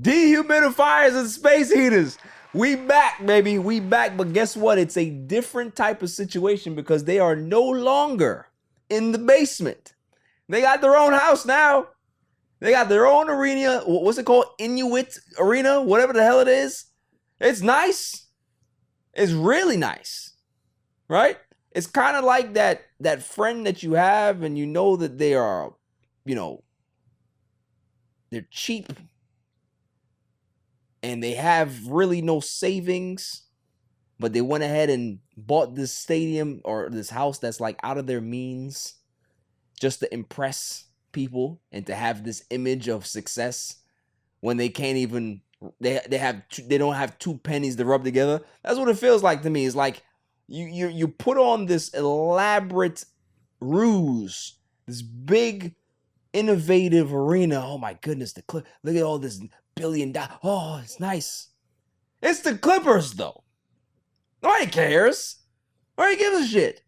Dehumidifiers and space heaters. We back, baby. We back. But guess what? It's a different type of situation because they are no longer in the basement. They got their own house now. They got their own arena. What's it called? Inuit Arena? Whatever the hell it is. It's nice. It's really nice. Right? It's kind of like that friend that you have and you know that they are, they're cheap. And they have really no savings, but they went ahead and bought this stadium or this house that's like out of their means just to impress people and to have this image of success when they can't even they don't have two pennies to rub together. That's what it feels like to me. It's like you put on this elaborate ruse, this big innovative arena. Oh my goodness, look at all this $1 billion. Oh, it's nice. It's the Clippers though. Nobody cares. Nobody gives a shit.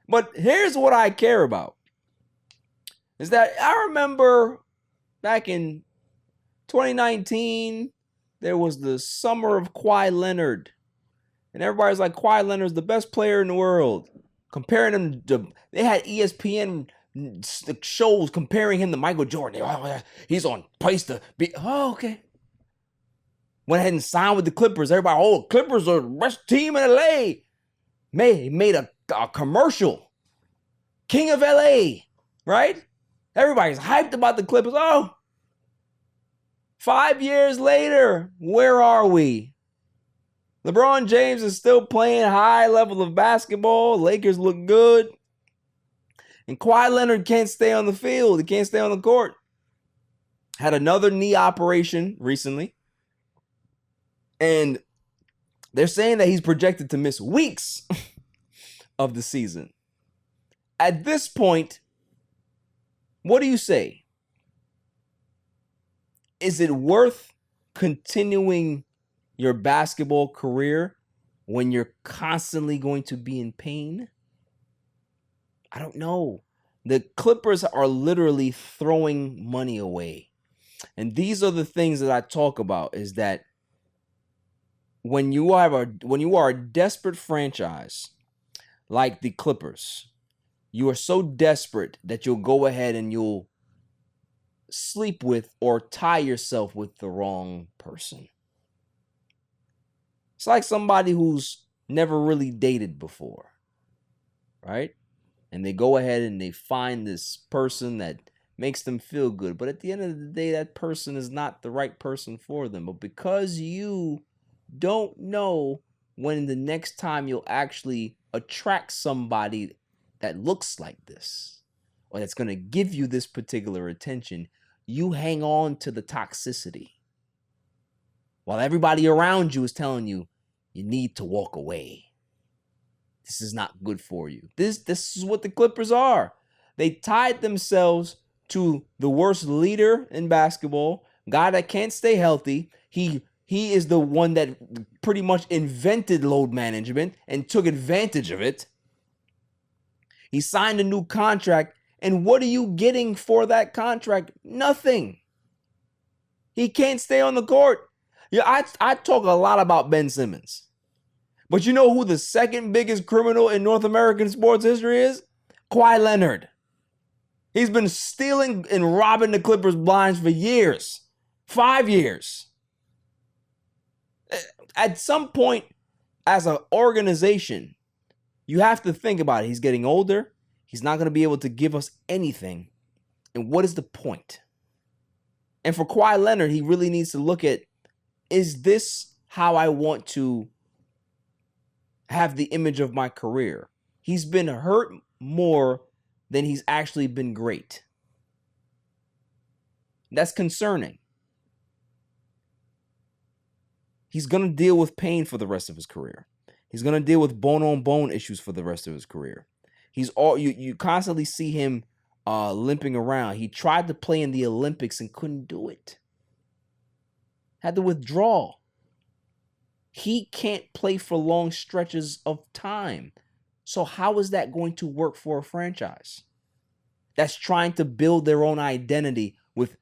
But here's what I care about. Is that I remember back in 2019, there was the summer of Kawhi Leonard. And everybody's like, Kawhi Leonard's the best player in the world. Comparing him to, they had ESPN shows comparing him to Michael Jordan. Oh, he's on pace to be. Oh, okay. Went ahead and signed with the Clippers. Everybody, oh, Clippers are the best team in LA. Made a commercial. King of LA, right? Everybody's hyped about the Clippers. Oh, 5 years later, where are we? LeBron James is still playing high level of basketball. Lakers look good. And Kawhi Leonard can't stay on the field. He can't stay on the court. Had another knee operation recently. And they're saying that he's projected to miss weeks of the season. At this point, what do you say? Is it worth continuing your basketball career when you're constantly going to be in pain? I don't know. The Clippers are literally throwing money away. And these are the things that I talk about, is that when you are a desperate franchise like the Clippers, you are so desperate that you'll go ahead and you'll sleep with or tie yourself with the wrong person. It's like somebody who's never really dated before, right? And they go ahead and they find this person that makes them feel good. But at the end of the day, that person is not the right person for them. But because you don't know when the next time you'll actually attract somebody that looks like this or that's going to give you this particular attention, you hang on to the toxicity while everybody around you is telling you, you need to walk away. This is not good for you. This is what the Clippers are. They tied themselves to the worst leader in basketball, guy that can't stay healthy. He is the one that pretty much invented load management and took advantage of it. He signed a new contract, and what are you getting for that contract? Nothing. He can't stay on the court. Yeah, I talk a lot about Ben Simmons. But you know who the second biggest criminal in North American sports history is? Kawhi Leonard. He's been stealing and robbing the Clippers blinds for years. 5 years. At some point, as an organization, you have to think about it. He's getting older. He's not going to be able to give us anything. And what is the point? And for Kawhi Leonard, he really needs to look at, is this how I want to have the image of my career? He's been hurt more than he's actually been great. That's concerning. He's going to deal with pain for the rest of his career. He's going to deal with bone-on-bone issues for the rest of his career. You constantly see him limping around. He tried to play in the Olympics and couldn't do it. Had to withdraw. He can't play for long stretches of time. So how is that going to work for a franchise that's trying to build their own identity with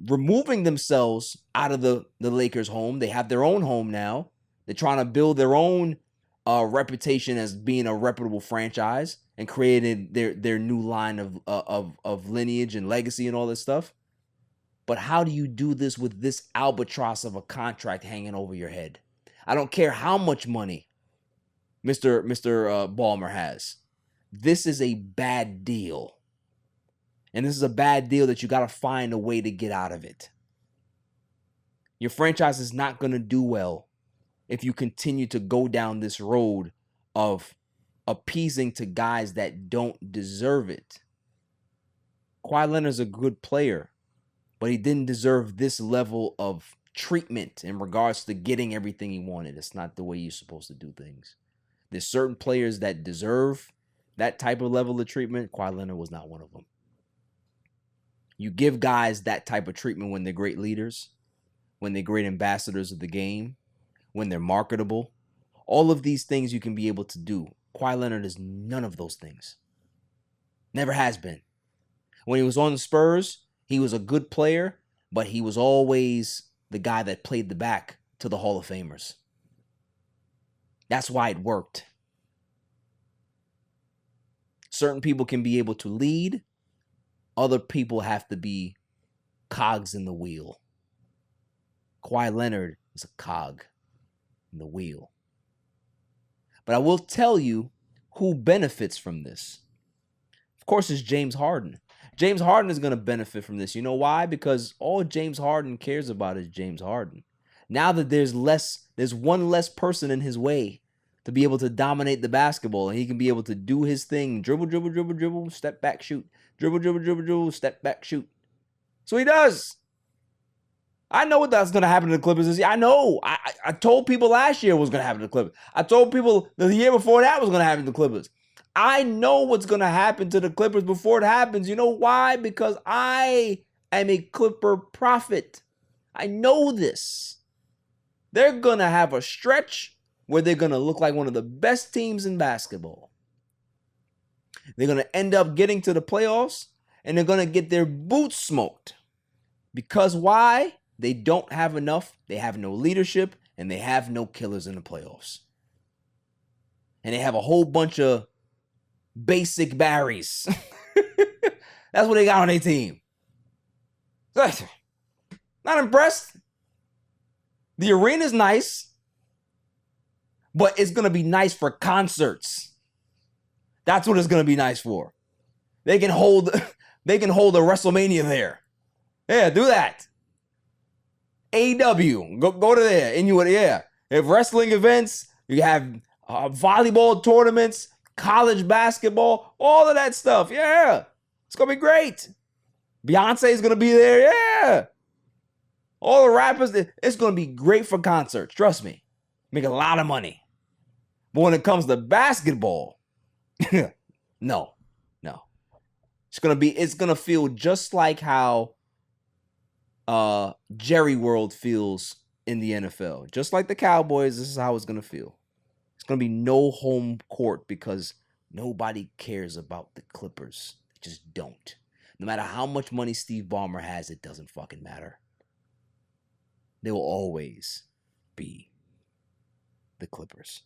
removing themselves out of the Lakers' home. They have their own home now. They're trying to build their own reputation as being a reputable franchise and created their new line of lineage and legacy and all this stuff. But how do you do this with this albatross of a contract hanging over your head? I don't care how much money Mr. Ballmer has. This is a bad deal. And this is a bad deal that you got to find a way to get out of it. Your franchise is not going to do well if you continue to go down this road of appeasing to guys that don't deserve it. Kawhi Leonard's a good player, but he didn't deserve this level of treatment in regards to getting everything he wanted. It's not the way you're supposed to do things. There's certain players that deserve that type of level of treatment. Kawhi Leonard was not one of them. You give guys that type of treatment when they're great leaders, when they're great ambassadors of the game, when they're marketable. All of these things you can be able to do. Kawhi Leonard is none of those things. Never has been. When he was on the Spurs, he was a good player, but he was always the guy that played the back to the Hall of Famers. That's why it worked. Certain people can be able to lead. Other people have to be cogs in the wheel. Kawhi Leonard is a cog in the wheel. But I will tell you who benefits from this. Of course, it's James Harden. James Harden is going to benefit from this. You know why? Because all James Harden cares about is James Harden. Now that there's one less person in his way to be able to dominate the basketball, and he can be able to do his thing, dribble, step back, shoot. Dribble, step back, shoot. So he does. I know what that's going to happen to the Clippers this year. I know. I told people last year was going to happen to the Clippers. I told people the year before that was going to happen to the Clippers. I know what's going to happen to the Clippers before it happens. You know why? Because I am a Clipper prophet. I know this. They're going to have a stretch where they're going to look like one of the best teams in basketball. They're going to end up getting to the playoffs, and they're going to get their boots smoked. Because why? They don't have enough. They have no leadership, and they have no killers in the playoffs. And they have a whole bunch of basic Barrys. That's what they got on their team. Not impressed. The arena's nice, but it's going to be nice for concerts. That's what it's going to be nice for. They can hold a WrestleMania there. Yeah, do that. AEW, go to there. And you have wrestling events, you have volleyball tournaments, college basketball, all of that stuff. Yeah, it's going to be great. Beyonce is going to be there. Yeah. All the rappers, it's going to be great for concerts. Trust me. Make a lot of money. But when it comes to basketball, no. It's gonna feel just like how Jerry World feels in the NFL. Just like the Cowboys, this is how it's gonna feel. It's gonna be no home court because nobody cares about the Clippers. They just don't. No matter how much money Steve Ballmer has, it doesn't fucking matter. They will always be the Clippers.